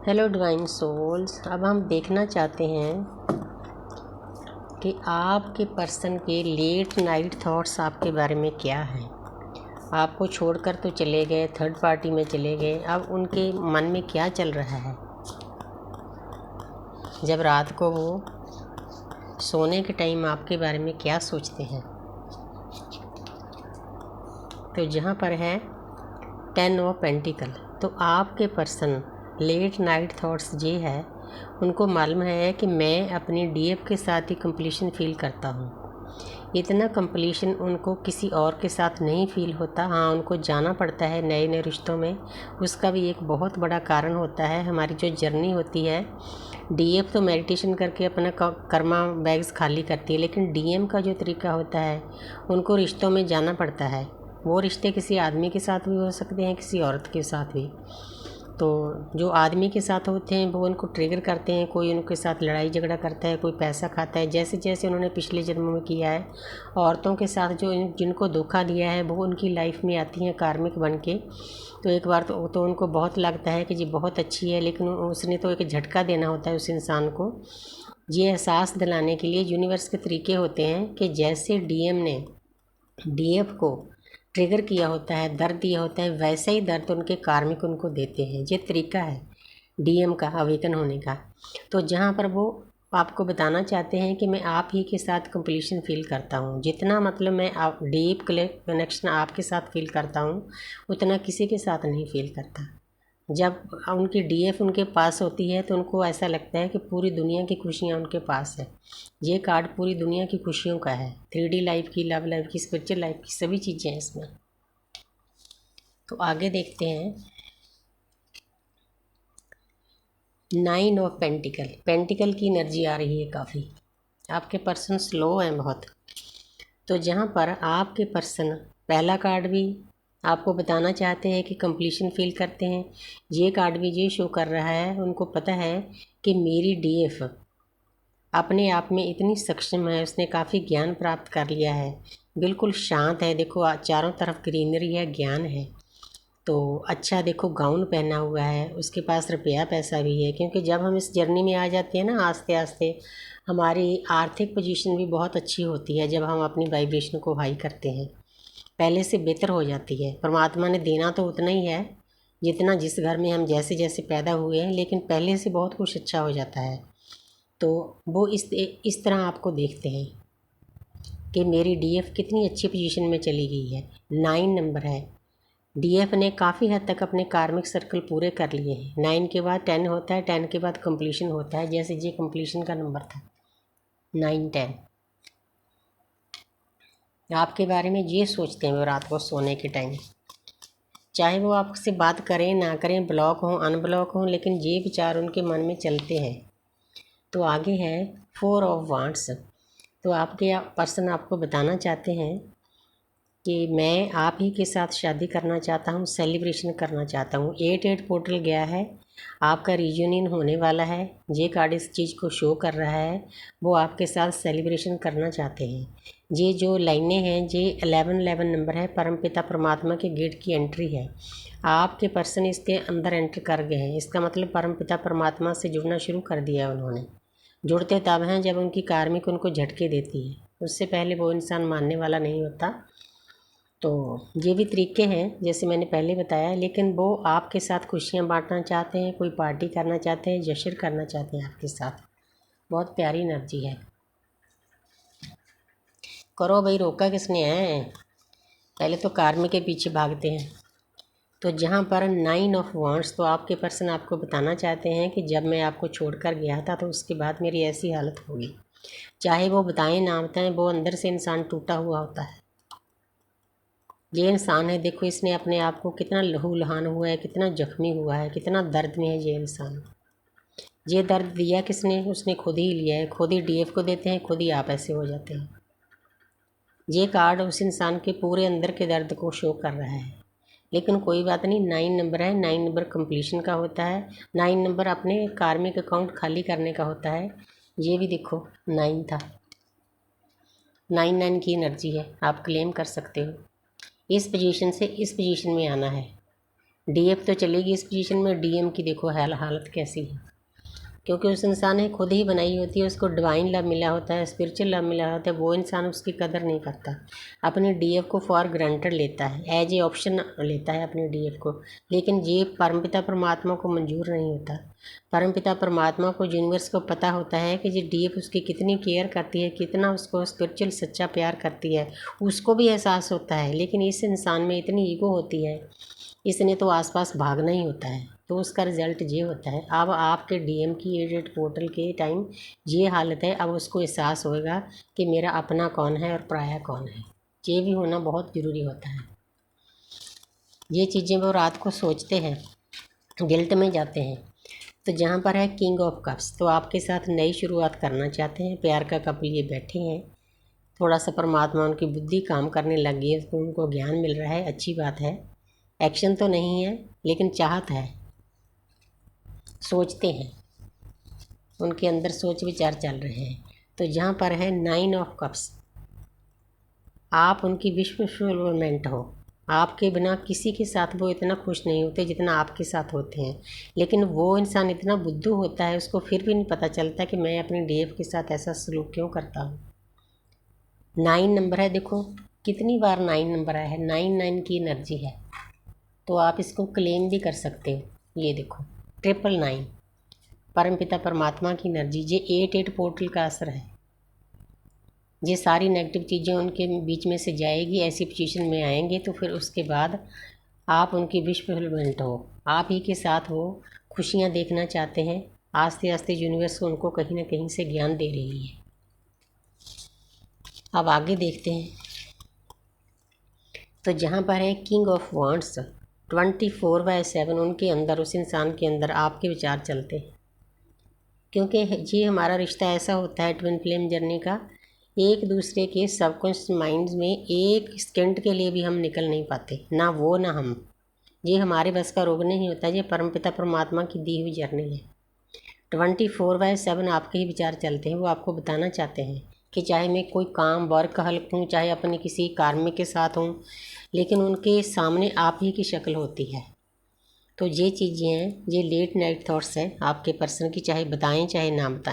Hello divine souls. अब हम देखना चाहते हैं कि आपके पर्सन के लेट नाइट थॉट्स आपके बारे में क्या हैं। आपको छोड़कर तो चले गए, थर्ड पार्टी में चले गए, अब उनके मन में क्या चल रहा है। जब रात को वो सोने के टाइम आपके बारे में क्या सोचते हैं। तो जहाँ पर है 10 ऑफ पेंटिकल, तो आपके पर्सन लेट नाइट थॉट्स ये है, उनको मालूम है कि मैं अपनी डीएफ के साथ ही कंप्लीशन फ़ील करता हूँ। इतना कंप्लीशन उनको किसी और के साथ नहीं फ़ील होता। हाँ, उनको जाना पड़ता है नए नए रिश्तों में, उसका भी एक बहुत बड़ा कारण होता है हमारी जो जर्नी होती है। डीएफ तो मेडिटेशन करके अपना कर्मा बैग्स खाली करती है, लेकिन डीएम का जो तरीका होता है, उनको रिश्तों में जाना पड़ता है। वो रिश्ते किसी आदमी के साथ भी हो सकते हैं, किसी औरत के साथ भी। तो जो आदमी के साथ होते हैं वो उनको ट्रिगर करते हैं, कोई उनके साथ लड़ाई झगड़ा करता है, कोई पैसा खाता है, जैसे जैसे उन्होंने पिछले जन्म में किया है। औरतों के साथ जो जिनको धोखा दिया है वो उनकी लाइफ में आती हैं कार्मिक बन के। तो एक बार तो उनको बहुत लगता है कि जी बहुत अच्छी है, लेकिन उसने तो एक झटका देना होता है उस इंसान को। ये एहसास दिलाने के लिए यूनिवर्स के तरीके होते हैं कि जैसे डीएम ने डीएफ को ट्रिगर किया होता है, दर्द दिया होता है, वैसे ही दर्द उनके कार्मिक उनको देते हैं। ये तरीका है डीएम का अवेकन होने का। तो जहाँ पर वो आपको बताना चाहते हैं कि मैं आप ही के साथ कंप्लीशन फील करता हूँ। जितना मतलब मैं आप डीप कनेक्शन आपके साथ फील करता हूँ, उतना किसी के साथ नहीं फील करता। जब उनकी डीएफ उनके पास होती है तो उनको ऐसा लगता है कि पूरी दुनिया की खुशियाँ उनके पास है। ये कार्ड पूरी दुनिया की खुशियों का है, 3D लाइफ की, लव लाइफ की, स्पिरिचुअल लाइफ की, सभी चीज़ें हैं इसमें। तो आगे देखते हैं 9 ऑफ पेंटिकल। पेंटिकल की एनर्जी आ रही है काफ़ी। आपके पर्सन स्लो हैं बहुत। तो जहाँ पर आपके पर्सन पहला कार्ड भी आपको बताना चाहते हैं कि कंप्लीशन फील करते हैं। ये कार्ड भी ये शो कर रहा है, उनको पता है कि मेरी डीएफ अपने आप में इतनी सक्षम है, उसने काफ़ी ज्ञान प्राप्त कर लिया है, बिल्कुल शांत है। देखो चारों तरफ ग्रीनरी है, ज्ञान है। तो अच्छा देखो गाउन पहना हुआ है, उसके पास रुपया पैसा भी है। क्योंकि जब हम इस जर्नी में आ जाते हैं ना, आस्ते आस्ते हमारी आर्थिक पोजीशन भी बहुत अच्छी होती है। जब हम अपनी वाइब्रेशन को हाई करते हैं, पहले से बेहतर हो जाती है। परमात्मा ने देना तो उतना ही है जितना जिस घर में हम जैसे जैसे पैदा हुए हैं, लेकिन पहले से बहुत कुछ अच्छा हो जाता है। तो वो इस तरह आपको देखते हैं कि मेरी डीएफ कितनी अच्छी पोजीशन में चली गई है। 9 नंबर है। डीएफ ने काफ़ी हद तक अपने कार्मिक सर्कल पूरे कर लिए हैं। 9 के बाद 10 होता है, 10 के बाद कंप्लीशन होता है। जैसे ये कंप्लीशन का नंबर था 9 10। आपके बारे में ये सोचते हैं वो रात को सोने के टाइम, चाहे वो आपसे बात करें ना करें, ब्लॉक हों अनब्लॉक हों, लेकिन ये विचार उनके मन में चलते हैं। तो आगे है 4 ऑफ वांड्स। तो आपके पर्सन आपको बताना चाहते हैं कि मैं आप ही के साथ शादी करना चाहता हूँ, सेलिब्रेशन करना चाहता हूँ। 8 पोर्टल गया है, आपका रियूनियन होने वाला है। ये कार्ड इस चीज़ को शो कर रहा है, वो आपके साथ सेलिब्रेशन करना चाहते हैं। ये जो लाइनें हैं ये 11 नंबर है, परमपिता परमात्मा के गेट की एंट्री है। आपके पर्सन इसके अंदर एंटर कर गए हैं, इसका मतलब परमपिता परमात्मा से जुड़ना शुरू कर दिया है उन्होंने। जुड़ते तब हैं जब उनकी कार्मिक उनको झटके देती है, उससे पहले वो इंसान मानने वाला नहीं होता। तो ये भी तरीके हैं जैसे मैंने पहले बताया, लेकिन वो आपके साथ खुशियाँ बांटना चाहते हैं, कोई पार्टी करना चाहते हैं, जश्न करना चाहते हैं आपके साथ। बहुत प्यारी एनर्जी है। करो भाई, रोका किसने है। पहले तो कार्मिक के पीछे भागते हैं। तो जहाँ पर 9 ऑफ वांड्स, तो आपके पर्सन आपको बताना चाहते हैं कि जब मैं आपको छोड़कर गया था तो उसके बाद मेरी ऐसी हालत होगी। चाहे वो बताएं ना बताएं, वो अंदर से इंसान टूटा हुआ होता है। ये इंसान है, देखो इसने अपने आप को कितना लहूलुहान हुआ है, कितना जख्मी हुआ है, कितना दर्द में है ये इंसान। ये दर्द दिया किसने, उसने खुद ही लिया है। खुद ही डीएफ को देते हैं, खुद ही आप ऐसे हो जाते हैं। ये कार्ड उस इंसान के पूरे अंदर के दर्द को शो कर रहा है। लेकिन कोई बात नहीं, 9 नंबर है, 9 नंबर कंप्लीशन का होता है। 9 नंबर अपने कार्मिक अकाउंट खाली करने का होता है। ये भी देखो 9 था, 9 की एनर्जी है, आप क्लेम कर सकते हो। इस पोजीशन से इस पोजीशन में आना है। डीएफ तो चलेगी इस पोजीशन में, डीएम की देखो हालत कैसी है, क्योंकि उस इंसान ने खुद ही बनाई होती है, उसको डिवाइन लव मिला होता है, स्पिरिचुअल लव मिला होता है, वो इंसान उसकी कदर नहीं करता, अपने डीएफ को फॉर ग्रांटेड लेता है, एज ए ऑप्शन लेता है अपने डीएफ को। लेकिन ये परमपिता परमात्मा को मंजूर नहीं होता। परमपिता परमात्मा को, यूनिवर्स को पता होता है कि ये डीएफ उसकी कितनी केयर करती है, कितना उसको स्पिरिचुअल सच्चा प्यार करती है, उसको भी एहसास होता है। लेकिन इस इंसान में इतनी ईगो होती है, इसने तो आसपास भागना ही होता है, तो उसका रिज़ल्ट ये होता है। अब आपके डीएम की एडिट पोर्टल के टाइम ये हालत है, अब उसको एहसास होएगा कि मेरा अपना कौन है और पराया कौन है। ये भी होना बहुत ज़रूरी होता है। ये चीज़ें वो रात को सोचते हैं, गिल्ट में जाते हैं। तो जहाँ पर है किंग ऑफ कप्स, तो आपके साथ नई शुरुआत करना चाहते हैं, प्यार का कपल ये बैठे हैं, थोड़ा सा परमात्मा उनकी बुद्धि काम करने लग गई है, तो उनको ज्ञान मिल रहा है, अच्छी बात है। एक्शन तो नहीं है लेकिन चाहत है, सोचते हैं, उनके अंदर सोच विचार चल रहे हैं। तो जहाँ पर है 9 ऑफ कप्स, आप उनकी विश्व फुलफिलमेंट हो, आपके बिना किसी के साथ वो इतना खुश नहीं होते जितना आपके साथ होते हैं। लेकिन वो इंसान इतना बुद्धू होता है, उसको फिर भी नहीं पता चलता कि मैं अपने डीएफ के साथ ऐसा सलूक क्यों करता हूँ। 9 नंबर है, देखो कितनी बार 9 नंबर आया है, 9 की एनर्जी है, तो आप इसको क्लेम भी कर सकते हो। ये देखो 999 परमपिता परमात्मा की एनर्जी, ये 8 पोर्टल का असर है। ये सारी नेगेटिव चीज़ें उनके बीच में से जाएगी, ऐसी पोजीशन में आएंगे, तो फिर उसके बाद आप उनकी विश फुलफिलमेंट हो, आप ही के साथ वो खुशियाँ देखना चाहते हैं। आस्ते आस्ते यूनिवर्स उनको कहीं ना कहीं से ज्ञान दे रही है। अब आगे देखते हैं। तो जहाँ पर है किंग ऑफ वांड्स, 24/7 उनके अंदर, उस इंसान के अंदर आपके विचार चलते हैं, क्योंकि ये हमारा रिश्ता ऐसा होता है ट्विन फ्लेम जर्नी का, एक दूसरे के सबकॉन्शियस माइंड में एक सेकंड के लिए भी हम निकल नहीं पाते, ना वो ना हम। ये हमारे बस का रोग नहीं होता, ये परमपिता परमात्मा की दी हुई जर्नी है। 24/7 आपके ही विचार चलते हैं। वो आपको बताना चाहते हैं कि चाहे मैं कोई काम वर्क हल्क हूँ, चाहे अपने किसी कार्मिक के साथ हूँ, लेकिन उनके सामने आप ही की शक्ल होती है। तो ये चीज़ें हैं, ये लेट नाइट थॉट्स हैं आपके पर्सन की, चाहे बताएं चाहे ना बताएं।